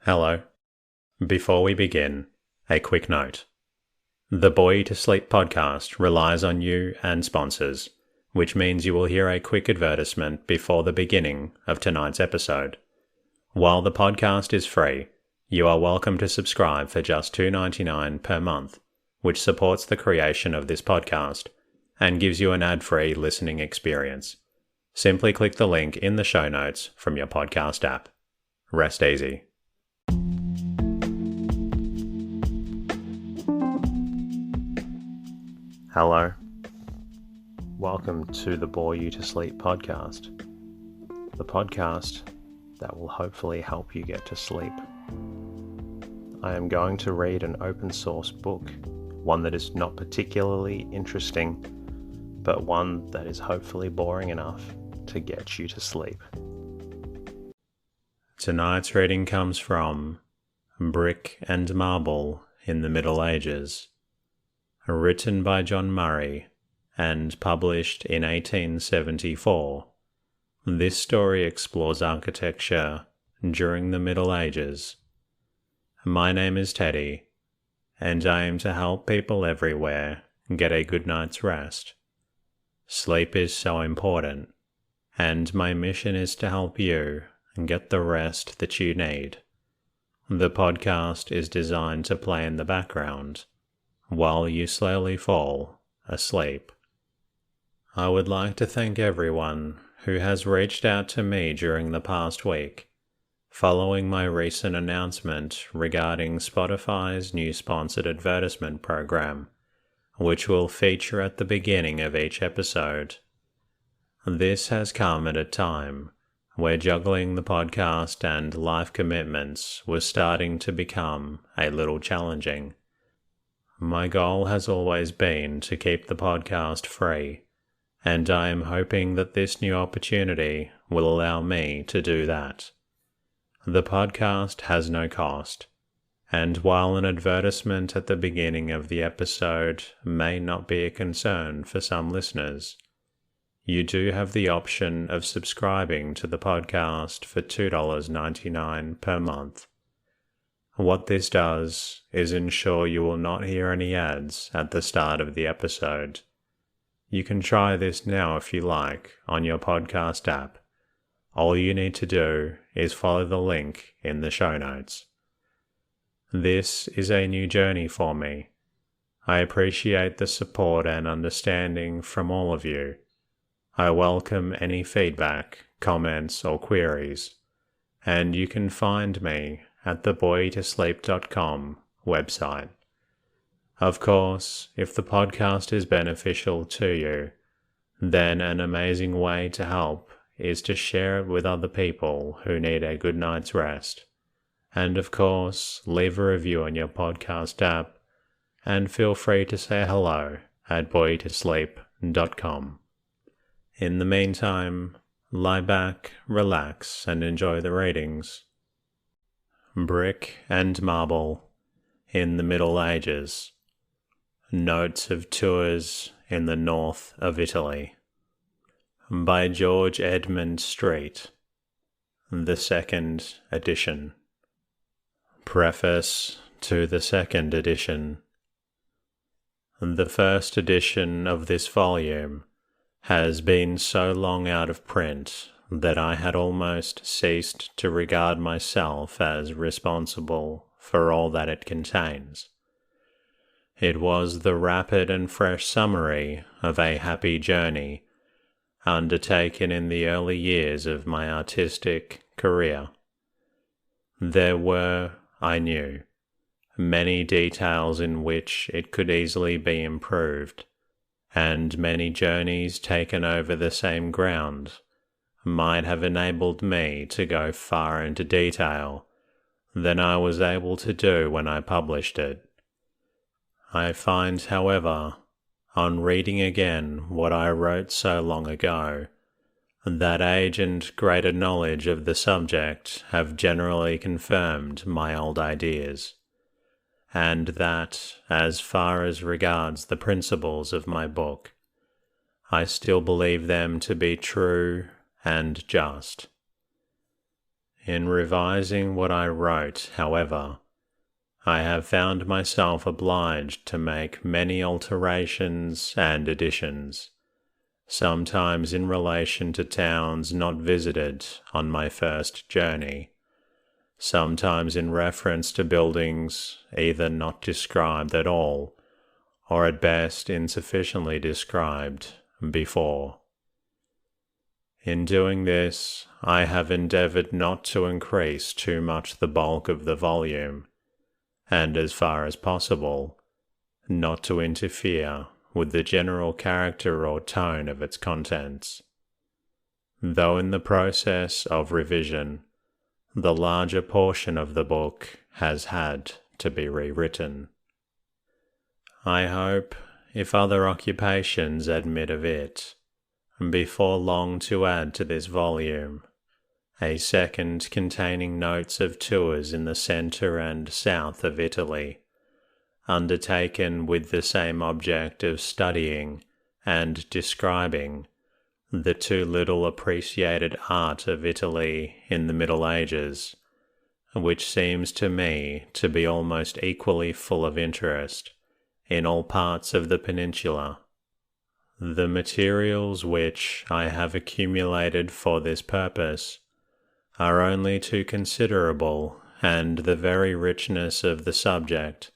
Hello. Before we begin, a quick note. The Boy to Sleep podcast relies on you and sponsors, which means you will hear a quick advertisement before the beginning of tonight's episode. While the podcast is free, you are welcome to subscribe for just $2.99 per month, which supports the creation of this podcast and gives you an ad-free listening experience. Simply click the link in the show notes from your podcast app. Rest easy. Hello. Welcome to the Bore You to Sleep podcast. The podcast that will hopefully help you get to sleep. I am going to read an open source book, one that is not particularly interesting, but one that is hopefully boring enough to get you to sleep. Tonight's reading comes from Brick and Marble in the Middle Ages, written by John Murray and published in 1874. This story explores architecture during the Middle Ages. My name is Teddy, and I aim to help people everywhere get a good night's rest. Sleep is so important, and my mission is to help you get the rest that you need. The podcast is designed to play in the background while you slowly fall asleep. I would like to thank everyone who has reached out to me during the past week, following my recent announcement regarding Spotify's new sponsored advertisement program, which will feature at the beginning of each episode. This has come at a time where juggling the podcast and life commitments was starting to become a little challenging. My goal has always been to keep the podcast free, and I am hoping that this new opportunity will allow me to do that. The podcast has no cost, and while an advertisement at the beginning of the episode may not be a concern for some listeners, you do have the option of subscribing to the podcast for $2.99 per month. What this does is ensure you will not hear any ads at the start of the episode. You can try this now if you like on your podcast app. All you need to do is follow the link in the show notes. This is a new journey for me. I appreciate the support and understanding from all of you. I welcome any feedback, comments, or queries, and you can find me at theboytosleep.com website. Of course, if the podcast is beneficial to you, then an amazing way to help is to share it with other people who need a good night's rest. And of course, leave a review on your podcast app, and feel free to say hello at boytosleep.com. In the meantime, lie back, relax, and enjoy the readings. Brick and Marble in the Middle Ages. Notes of Tours in the North of Italy. By George Edmund Street. The Second Edition. Preface to the Second Edition. The first edition of this volume has been so long out of print that I had almost ceased to regard myself as responsible for all that it contains. It was the rapid and fresh summary of a happy journey undertaken in the early years of my artistic career. There were, I knew, many details in which it could easily be improved, and many journeys taken over the same ground might have enabled me to go far into detail than I was able to do when I published it. I find, however, on reading again what I wrote so long ago, that age and greater knowledge of the subject have generally confirmed my old ideas, and that, as far as regards the principles of my book, I still believe them to be true and just. In revising what I wrote, however, I have found myself obliged to make many alterations and additions, sometimes in relation to towns not visited on my first journey, sometimes in reference to buildings either not described at all, or at best insufficiently described before. In doing this, I have endeavoured not to increase too much the bulk of the volume, and as far as possible, not to interfere with the general character or tone of its contents, though in the process of revision, the larger portion of the book has had to be rewritten. I hope, if other occupations admit of it, before long to add to this volume a second containing notes of tours in the centre and south of Italy, undertaken with the same object of studying and describing the too little appreciated art of Italy in the Middle Ages, which seems to me to be almost equally full of interest in all parts of the peninsula. The materials which I have accumulated for this purpose are only too considerable, and the very richness of the subject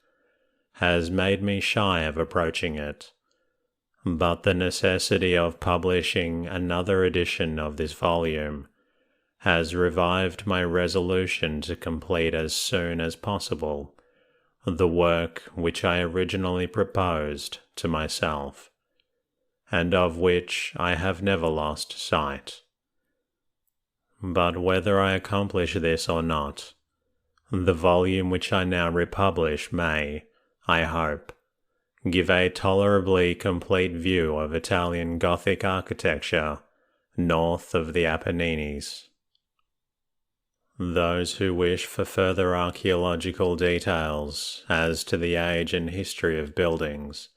has made me shy of approaching it. But the necessity of publishing another edition of this volume has revived my resolution to complete as soon as possible the work which I originally proposed to myself, and of which I have never lost sight. But whether I accomplish this or not, the volume which I now republish may, I hope, give a tolerably complete view of Italian Gothic architecture north of the Apennines. Those who wish for further archaeological details as to the age and history of buildings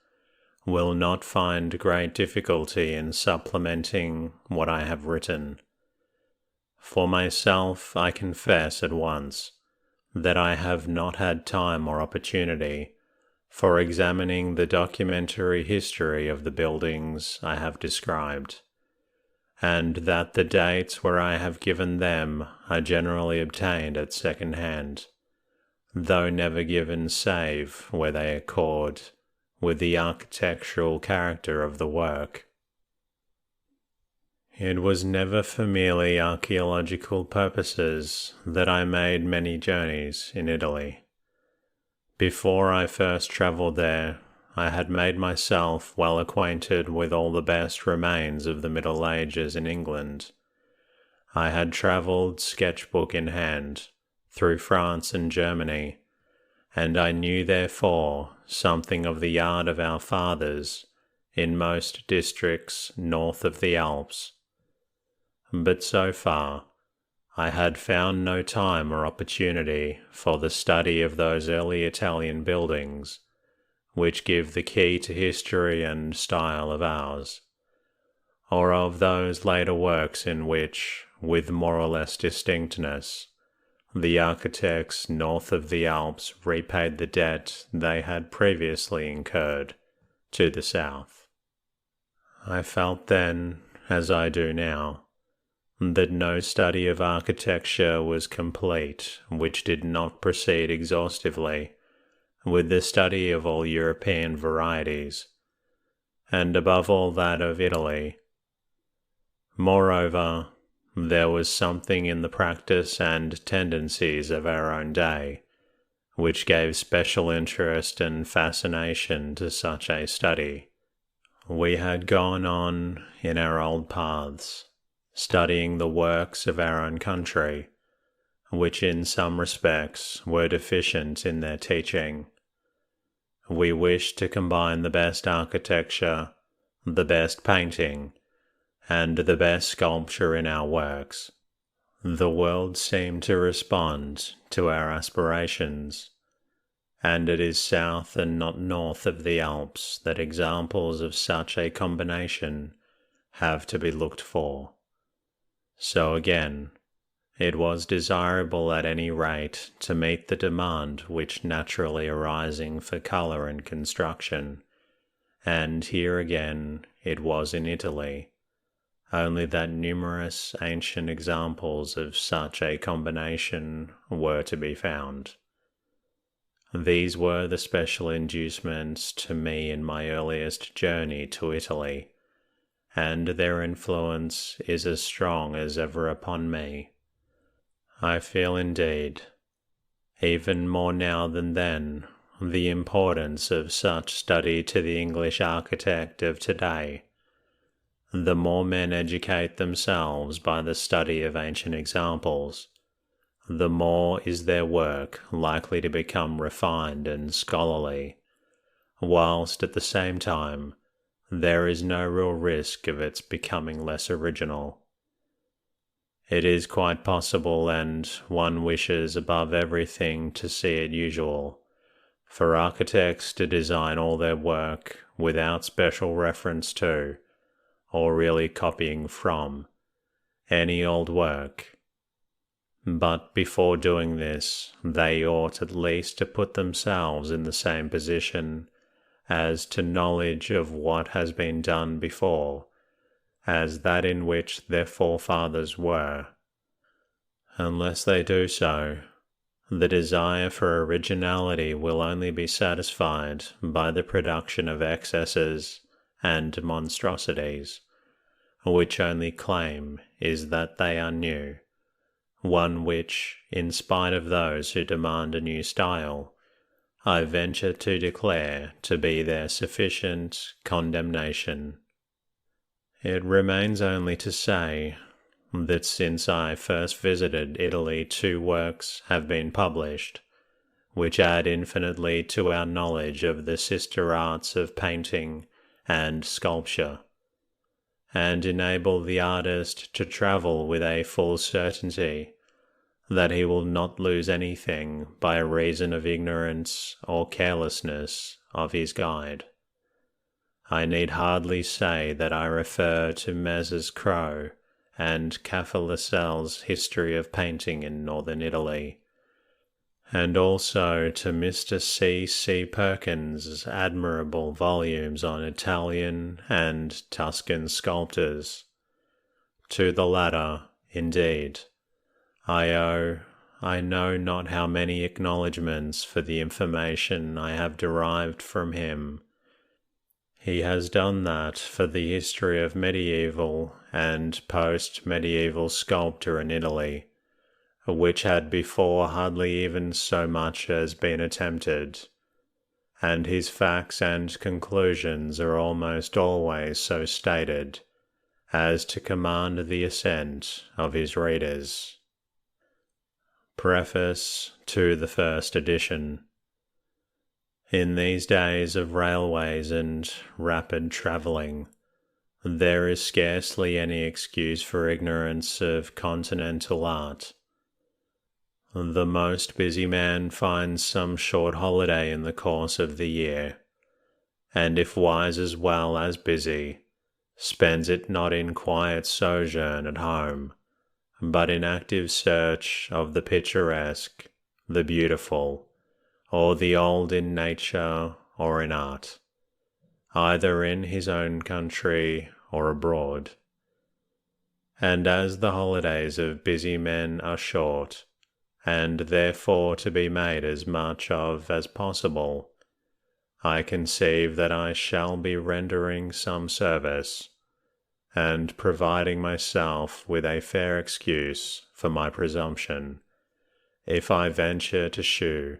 will not find great difficulty in supplementing what I have written. For myself, I confess at once that I have not had time or opportunity for examining the documentary history of the buildings I have described, and that the dates where I have given them are generally obtained at second hand, though never given save where they accord with the architectural character of the work. It was never for merely archaeological purposes that I made many journeys in Italy. Before I first travelled there, I had made myself well acquainted with all the best remains of the Middle Ages in England. I had travelled, sketchbook in hand, through France and Germany, and I knew therefore something of the art of our fathers in most districts north of the Alps. But so far, I had found no time or opportunity for the study of those early Italian buildings which give the key to history and style of ours, or of those later works in which, with more or less distinctness, the architects north of the Alps repaid the debt they had previously incurred to the south. I felt then, as I do now, that no study of architecture was complete which did not proceed exhaustively with the study of all European varieties, and above all that of Italy. Moreover, there was something in the practice and tendencies of our own day which gave special interest and fascination to such a study. We had gone on in our old paths, studying the works of our own country, which in some respects were deficient in their teaching. We wished to combine the best architecture, the best painting, and the best sculpture in our works. The world seemed to respond to our aspirations, and it is south and not north of the Alps that examples of such a combination have to be looked for. So again, It was desirable at any rate to meet the demand which naturally arising for colour and construction, and here again it was in Italy, only that numerous ancient examples of such a combination were to be found. These were the special inducements to me in my earliest journey to Italy, and their influence is as strong as ever upon me. I feel indeed, even more now than then, the importance of such study to the English architect of today. The more men educate themselves by the study of ancient examples, the more is their work likely to become refined and scholarly, whilst at the same time there is no real risk of its becoming less original. It is quite possible, and one wishes above everything to see it usual, for architects to design all their work without special reference to, or really copying from, any old work. But before doing this, they ought at least to put themselves in the same position as to knowledge of what has been done before, as that in which their forefathers were. Unless they do so, the desire for originality will only be satisfied by the production of excesses and monstrosities, which only claim is that they are new, one which, in spite of those who demand a new style, I venture to declare to be their sufficient condemnation. It remains only to say that since I first visited Italy 2 works have been published, which add infinitely to our knowledge of the sister arts of painting and sculpture, and enable the artist to travel with a full certainty that he will not lose anything by reason of ignorance or carelessness of his guide. I need hardly say that I refer to Messrs. Crowe and Caffel-Lascelles' History of Painting in Northern Italy, and also to Mr. C. C. Perkins' admirable volumes on Italian and Tuscan sculptors. To the latter, indeed, I owe I know not how many acknowledgments for the information I have derived from him. He has done that for the history of medieval and post-medieval sculpture in Italy, which had before hardly even so much as been attempted, and his facts and conclusions are almost always so stated as to command the assent of his readers. Preface to the first edition. In these days of railways and rapid travelling, there is scarcely any excuse for ignorance of continental art. The most busy man finds some short holiday in the course of the year, and if wise as well as busy, spends it not in quiet sojourn at home, but in active search of the picturesque, the beautiful, or the old in nature or in art, either in his own country or abroad. And as the holidays of busy men are short, and therefore to be made as much of as possible, I conceive that I shall be rendering some service, and providing myself with a fair excuse for my presumption, if I venture to shew,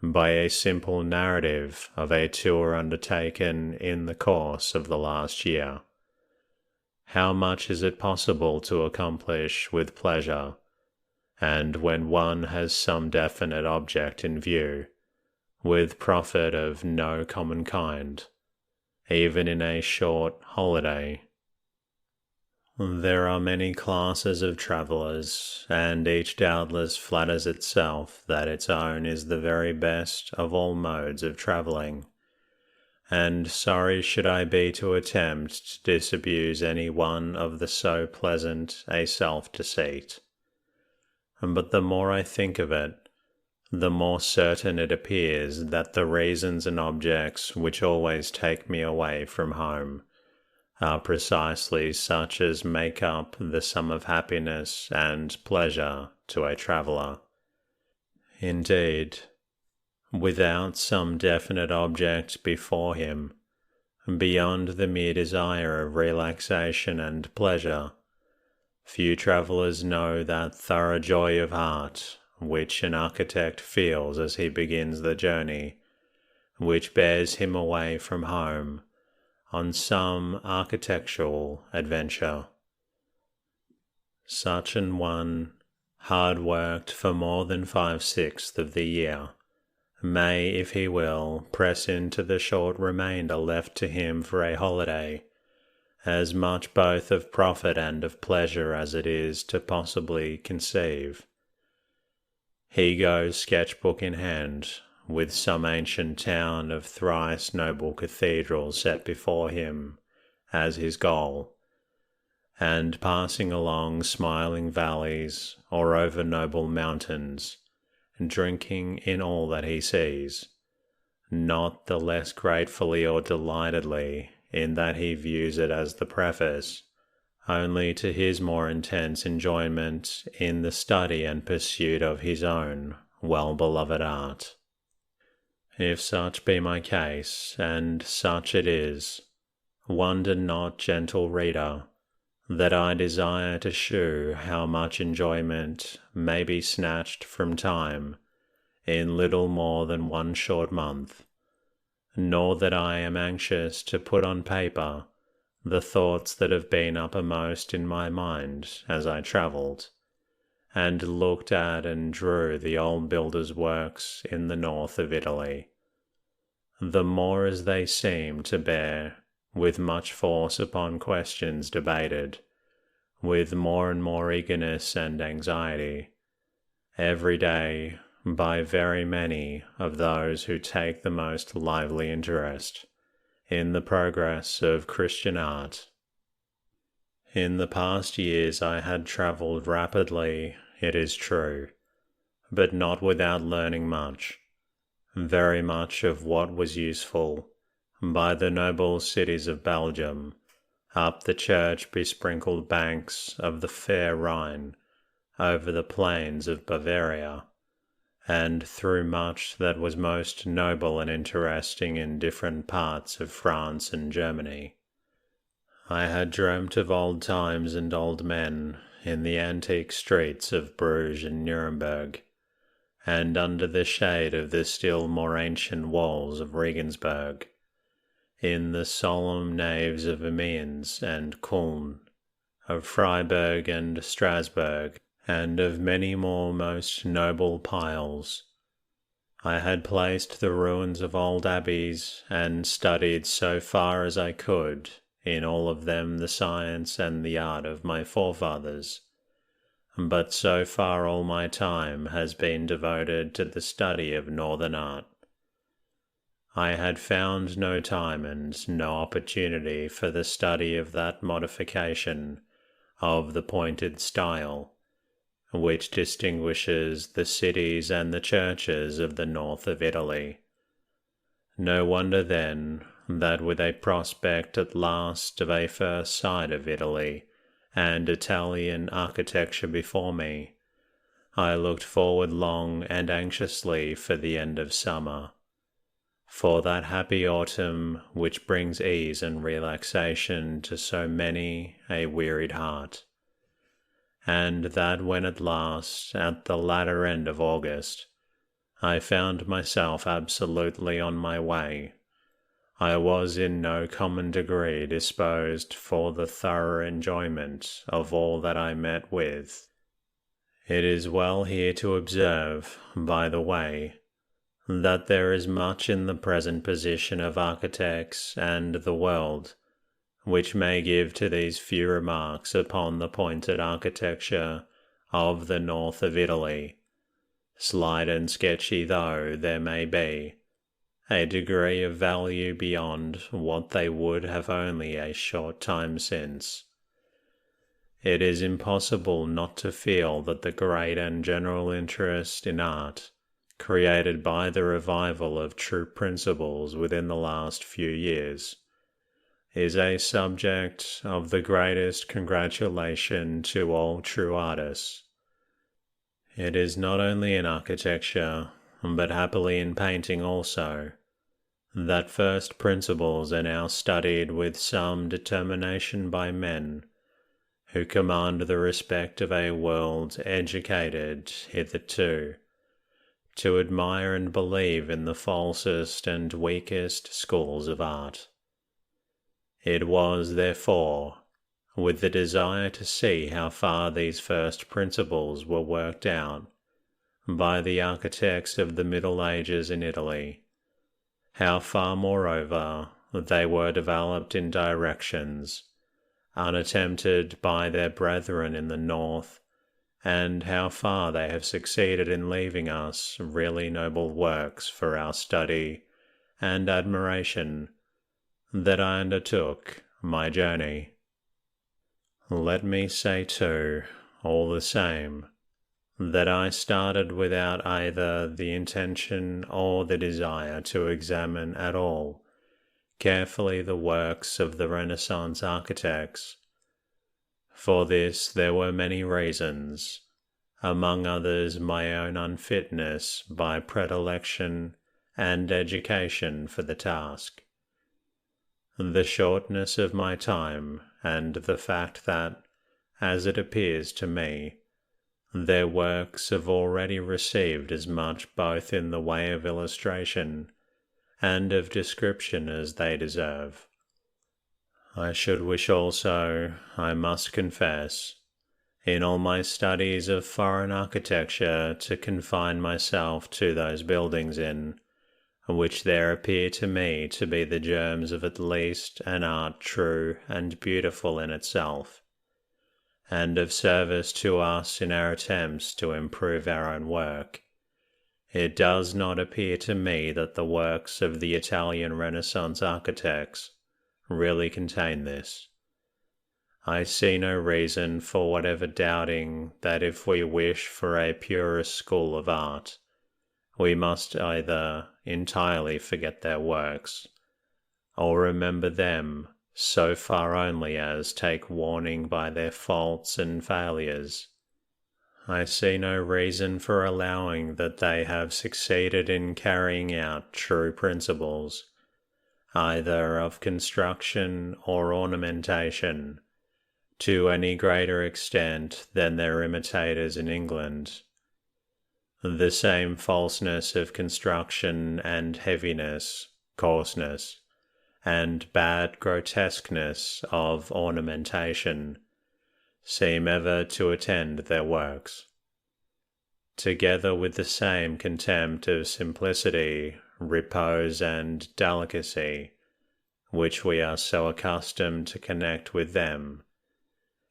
by a simple narrative of a tour undertaken in the course of the last year, how much is it possible to accomplish with pleasure, and when one has some definite object in view, with profit of no common kind, even in a short holiday. There are many classes of travellers, and each doubtless flatters itself that its own is the very best of all modes of travelling, and sorry should I be to attempt to disabuse any one of the so pleasant a self-deceit. but the more I think of it, the more certain it appears that the reasons and objects which always take me away from home are precisely such as make up the sum of happiness and pleasure to a traveller. Indeed, without some definite object before him, beyond the mere desire of relaxation and pleasure, few travellers know that thorough joy of heart which an architect feels as he begins the journey, which bears him away from home on some architectural adventure. Such an one, hard worked for more than 5/6 of the year, may, if he will, press into the short remainder left to him for a holiday as much both of profit and of pleasure as it is to possibly conceive. He goes sketchbook in hand, with some ancient town of thrice noble cathedrals set before him as his goal, and passing along smiling valleys or over noble mountains, drinking in all that he sees, not the less gratefully or delightedly in that he views it as the preface only to his more intense enjoyment in the study and pursuit of his own well-beloved art. If such be my case, and such it is, wonder not, gentle reader, that I desire to shew how much enjoyment may be snatched from time in little more than 1 short month, nor that I am anxious to put on paper the thoughts that have been uppermost in my mind as I travelled, and looked at and drew the old builders' works in the north of Italy, the more as they seem to bear with much force upon questions debated, with more and more eagerness and anxiety, every day by very many of those who take the most lively interest in the progress of Christian art. In the past years I had travelled rapidly, it is true, but not without learning much, very much of what was useful, by the noble cities of Belgium, up the church-besprinkled banks of the fair Rhine, over the plains of Bavaria, and through much that was most noble and interesting in different parts of France and Germany. I had dreamt of old times and old men in the antique streets of Bruges and Nuremberg, and under the shade of the still more ancient walls of Regensburg, in the solemn naves of Amiens and Kulm, of Freiburg and Strasbourg, and of many more most noble piles. I had placed the ruins of old abbeys, and studied so far as I could in all of them the science and the art of my forefathers, but so far all my time has been devoted to the study of northern art. I had found no time and no opportunity for the study of that modification of the pointed style which distinguishes the cities and the churches of the north of Italy. No wonder then that with a prospect at last of a first sight of Italy and Italian architecture before me, I looked forward long and anxiously for the end of summer, for that happy autumn which brings ease and relaxation to so many a wearied heart, and that when at last, at the latter end of August, I found myself absolutely on my way, I was in no common degree disposed for the thorough enjoyment of all that I met with. It is well here to observe, by the way, that there is much in the present position of architects and the world which may give to these few remarks upon the pointed architecture of the north of Italy, slight and sketchy though there may be, a degree of value beyond what they would have only a short time since. it is impossible not to feel that the great and general interest in art, created by the revival of true principles within the last few years, is a subject of the greatest congratulation to all true artists. It is not only in architecture, but happily in painting also, that first principles are now studied with some determination by men who command the respect of a world educated hitherto to admire and believe in the falsest and weakest schools of art. It was, therefore, with the desire to see how far these first principles were worked out by the architects of the Middle Ages in Italy, how far, moreover, they were developed in directions unattempted by their brethren in the North, and how far they have succeeded in leaving us really noble works for our study and admiration, that I undertook my journey. Let me say too, all the same, that I started without either the intention or the desire to examine at all carefully the works of the Renaissance architects. For this there were many reasons, among others my own unfitness by predilection and education for the task, the shortness of my time, and the fact that, as it appears to me, their works have already received as much both in the way of illustration and of description as they deserve. I should wish also, I must confess, in all my studies of foreign architecture to confine myself to those buildings in which there appear to me to be the germs of at least an art true and beautiful in itself, and of service to us in our attempts to improve our own work. It does not appear to me that the works of the Italian Renaissance architects really contain this. I see no reason for whatever doubting that if we wish for a purest school of art, we must either entirely forget their works, or remember them so far only as take warning by their faults and failures. I see no reason for allowing that they have succeeded in carrying out true principles, either of construction or ornamentation, to any greater extent than their imitators in England. The same falseness of construction and heaviness, coarseness, and bad grotesqueness of ornamentation seem ever to attend their works, together with the same contempt of simplicity, repose, and delicacy, which we are so accustomed to connect with them.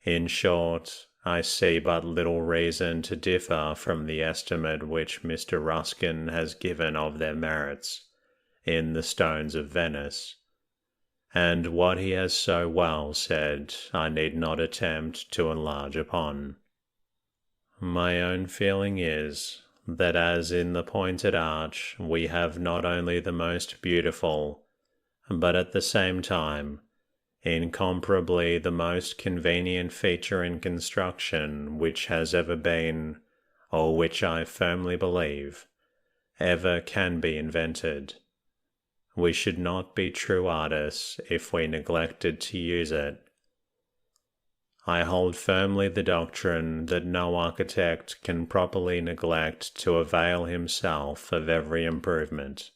In short, I see but little reason to differ from the estimate which Mr. Ruskin has given of their merits in the Stones of Venice, and what he has so well said I need not attempt to enlarge upon. My own feeling is, that as in the pointed arch we have not only the most beautiful, but at the same time, incomparably the most convenient feature in construction which has ever been, or which I firmly believe, ever can be invented, we should not be true artists if we neglected to use it. I hold firmly the doctrine that no architect can properly neglect to avail himself of every improvement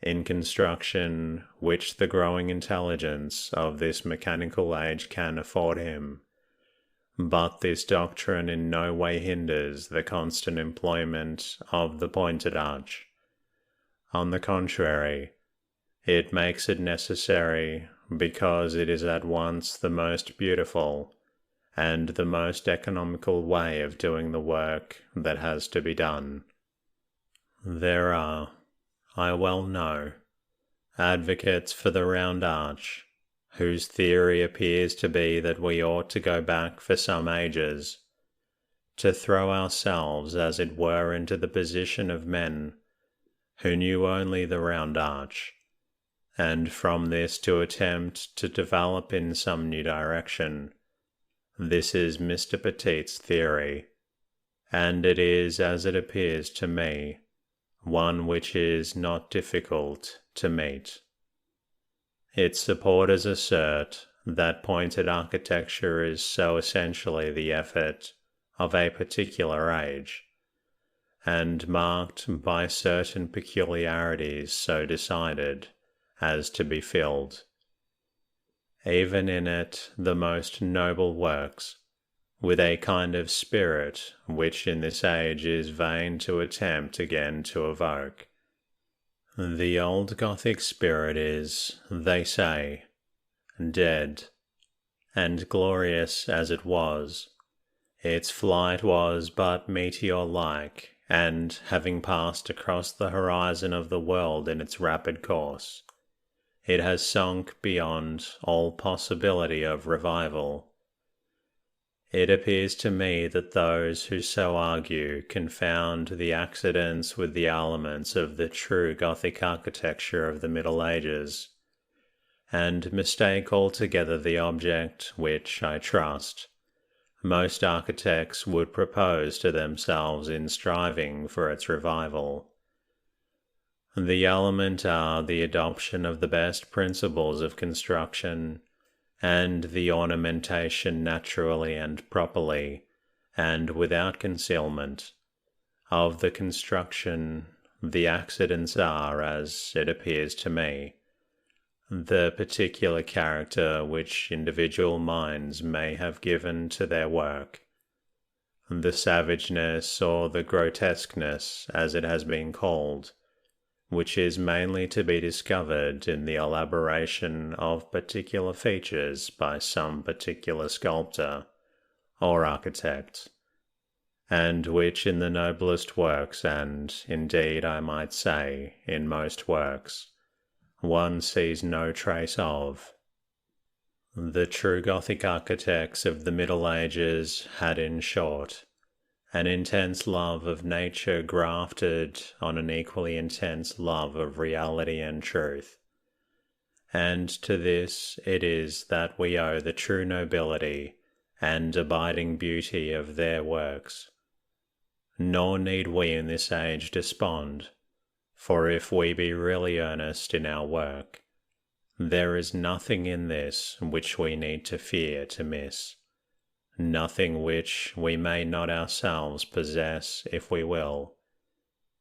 in construction which the growing intelligence of this mechanical age can afford him, but this doctrine in no way hinders the constant employment of the pointed arch. On the contrary, it makes it necessary, because it is at once the most beautiful and the most economical way of doing the work that has to be done. There are, I well know, advocates for the round arch, whose theory appears to be that we ought to go back for some ages, to throw ourselves as it were into the position of men who knew only the round arch, and from this to attempt to develop in some new direction. This is Mr. Petit's theory, and it is, as it appears to me, one which is not difficult to meet. Its supporters assert that pointed architecture is so essentially the effort of a particular age, and marked by certain peculiarities so decided as to be filled, even in it, the most noble works, with a kind of spirit which in this age is vain to attempt again to evoke. The old Gothic spirit is, they say, dead, and glorious as it was, its flight was but meteor-like, and, having passed across the horizon of the world in its rapid course, it has sunk beyond all possibility of revival. It appears to me that those who so argue confound the accidents with the elements of the true Gothic architecture of the Middle Ages, and mistake altogether the object which, I trust, most architects would propose to themselves in striving for its revival. The element are the adoption of the best principles of construction, and the ornamentation naturally and properly, and without concealment, of the construction. The accidents are, as it appears to me, the particular character which individual minds may have given to their work, the savageness or the grotesqueness, as it has been called, which is mainly to be discovered in the elaboration of particular features by some particular sculptor or architect, and which in the noblest works, and, indeed, I might say, in most works, one sees no trace of. The true Gothic architects of the Middle Ages had, in short, an intense love of nature grafted on an equally intense love of reality and truth, and to this it is that we owe the true nobility and abiding beauty of their works. Nor need we in this age despond, for if we be really earnest in our work, there is nothing in this which we need to fear to miss, nothing which we may not ourselves possess if we will,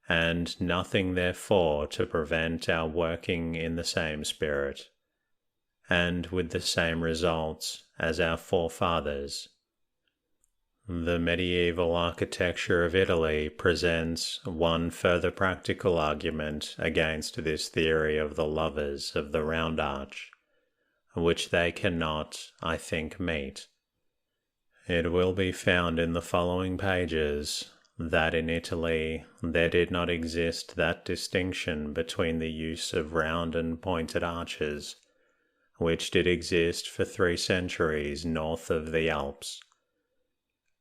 and nothing therefore to prevent our working in the same spirit, and with the same results as our forefathers. The medieval architecture of Italy presents one further practical argument against this theory of the lovers of the round arch, which they cannot, I think, meet. It will be found in the following pages that in Italy there did not exist that distinction between the use of round and pointed arches, which did exist for 3 centuries north of the Alps.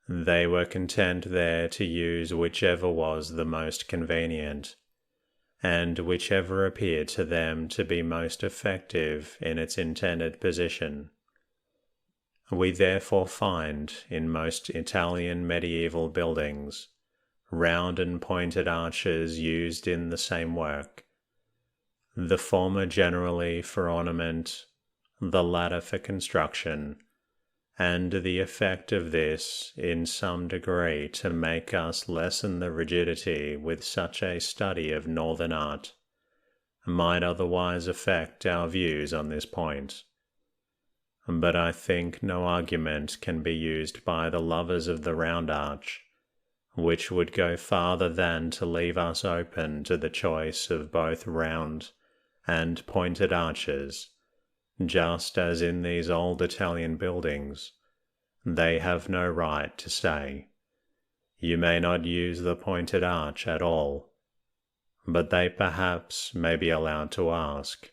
They were content there to use whichever was the most convenient, and whichever appeared to them to be most effective in its intended position. We therefore find in most Italian medieval buildings round and pointed arches used in the same work, the former generally for ornament, the latter for construction, and the effect of this in some degree to make us lessen the rigidity with such a study of northern art might otherwise affect our views on this point. But I think no argument can be used by the lovers of the round arch, which would go farther than to leave us open to the choice of both round and pointed arches, just as in these old Italian buildings they have no right to say, "You may not use the pointed arch at all," but they perhaps may be allowed to ask,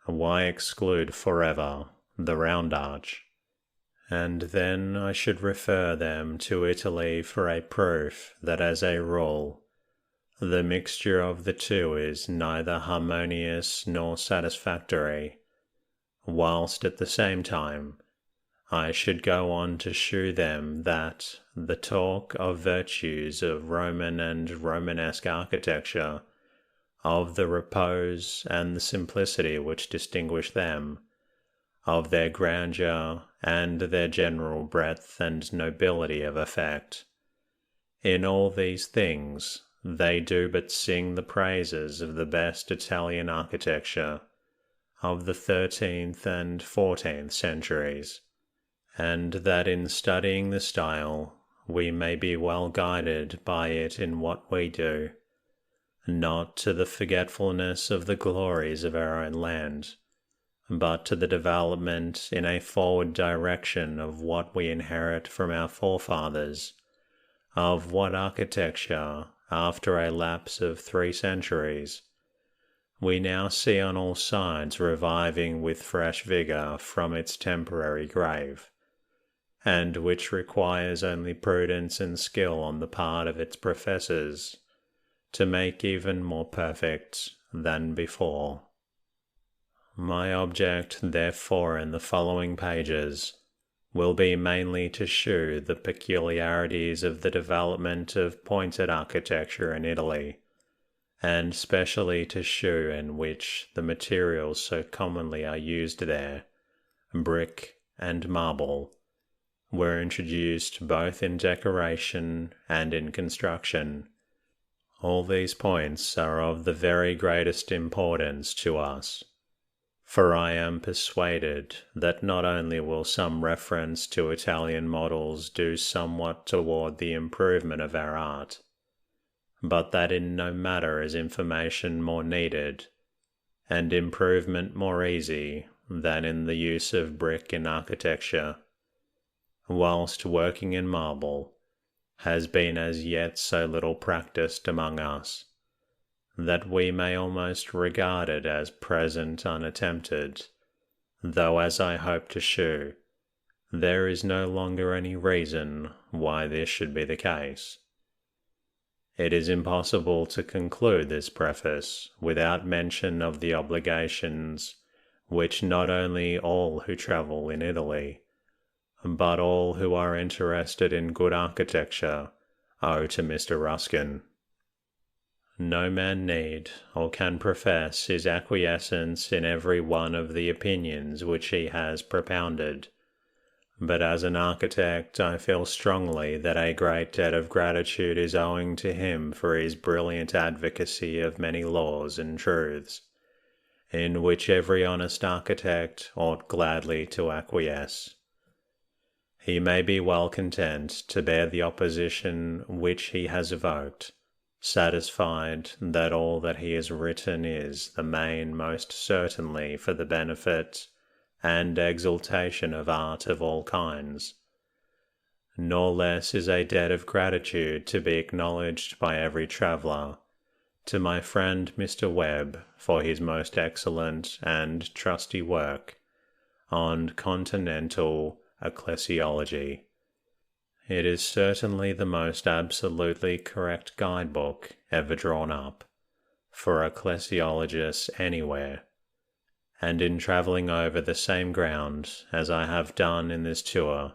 Why exclude forever the round arch? And then I should refer them to Italy for a proof that as a rule, the mixture of the two is neither harmonious nor satisfactory, whilst at the same time I should go on to shew them that the talk of virtues of Roman and Romanesque architecture, of the repose and the simplicity which distinguish them, of their grandeur and their general breadth and nobility of effect. In all these things they do but sing the praises of the best Italian architecture of the 13th and 14th centuries, and that in studying the style we may be well guided by it in what we do, not to the forgetfulness of the glories of our own land, but to the development in a forward direction of what we inherit from our forefathers, of what architecture, after a lapse of 3 centuries, we now see on all sides reviving with fresh vigour from its temporary grave, and which requires only prudence and skill on the part of its professors to make even more perfect than before. My object, therefore, in the following pages will be mainly to shew the peculiarities of the development of pointed architecture in Italy, and specially to shew in which the materials so commonly are used there, brick and marble, were introduced both in decoration and in construction. All these points are of the very greatest importance to us, for I am persuaded that not only will some reference to Italian models do somewhat toward the improvement of our art, but that in no matter is information more needed, and improvement more easy than in the use of brick in architecture, whilst working in marble has been as yet so little practised among us, that we may almost regard it as present unattempted, though, as I hope to shew, there is no longer any reason why this should be the case. It is impossible to conclude this preface without mention of the obligations which not only all who travel in Italy, but all who are interested in good architecture owe to Mr. Ruskin. No man need or can profess his acquiescence in every one of the opinions which he has propounded, but as an architect I feel strongly that a great debt of gratitude is owing to him for his brilliant advocacy of many laws and truths, in which every honest architect ought gladly to acquiesce. He may be well content to bear the opposition which he has evoked, satisfied that all that he has written is the main most certainly for the benefit and exaltation of art of all kinds. Nor less is a debt of gratitude to be acknowledged by every traveller to my friend Mr. Webb for his most excellent and trusty work on continental ecclesiology. It is certainly the most absolutely correct guidebook ever drawn up for ecclesiologists anywhere, and in travelling over the same ground as I have done in this tour,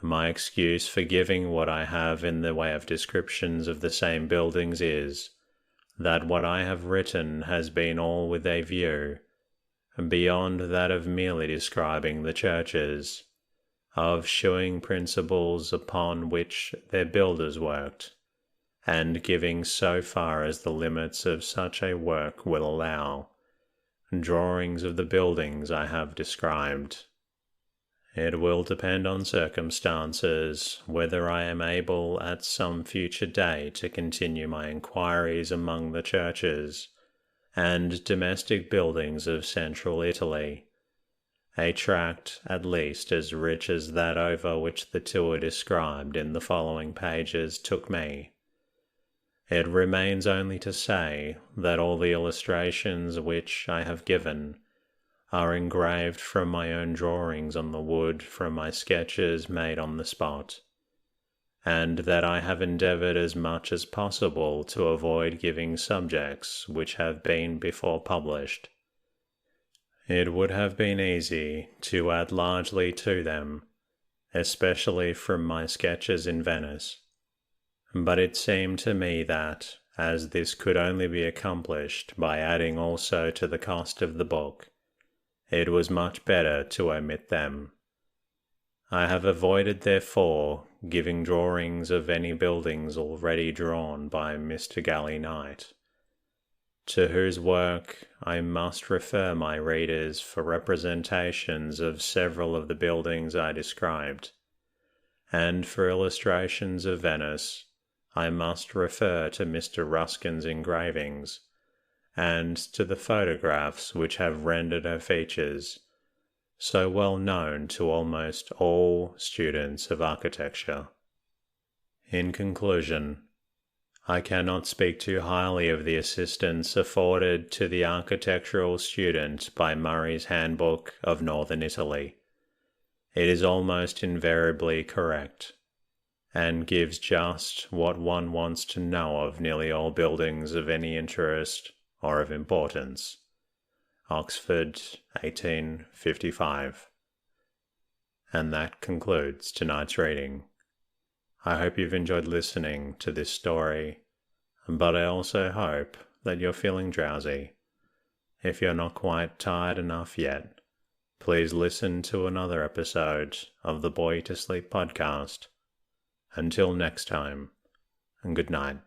my excuse for giving what I have in the way of descriptions of the same buildings is, that what I have written has been all with a view, beyond that of merely describing the churches, of shewing principles upon which their builders worked, and giving so far as the limits of such a work will allow, drawings of the buildings I have described. It will depend on circumstances whether I am able at some future day to continue my inquiries among the churches and domestic buildings of central Italy, a tract at least as rich as that over which the tour described in the following pages took me. It remains only to say that all the illustrations which I have given are engraved from my own drawings on the wood from my sketches made on the spot, and that I have endeavoured as much as possible to avoid giving subjects which have been before published. It would have been easy to add largely to them, especially from my sketches in Venice, but it seemed to me that, as this could only be accomplished by adding also to the cost of the book, it was much better to omit them. I have avoided, therefore, giving drawings of any buildings already drawn by Mr. Galley Knight, to whose work I must refer my readers for representations of several of the buildings I described, and for illustrations of Venice I must refer to Mr. Ruskin's engravings, and to the photographs which have rendered her features so well known to almost all students of architecture. In conclusion, I cannot speak too highly of the assistance afforded to the architectural student by Murray's Handbook of Northern Italy. It is almost invariably correct, and gives just what one wants to know of nearly all buildings of any interest or of importance. Oxford, 1855. And that concludes tonight's reading. I hope you've enjoyed listening to this story, but I also hope that you're feeling drowsy. If you're not quite tired enough yet, please listen to another episode of the Boy to Sleep podcast. Until next time, and good night.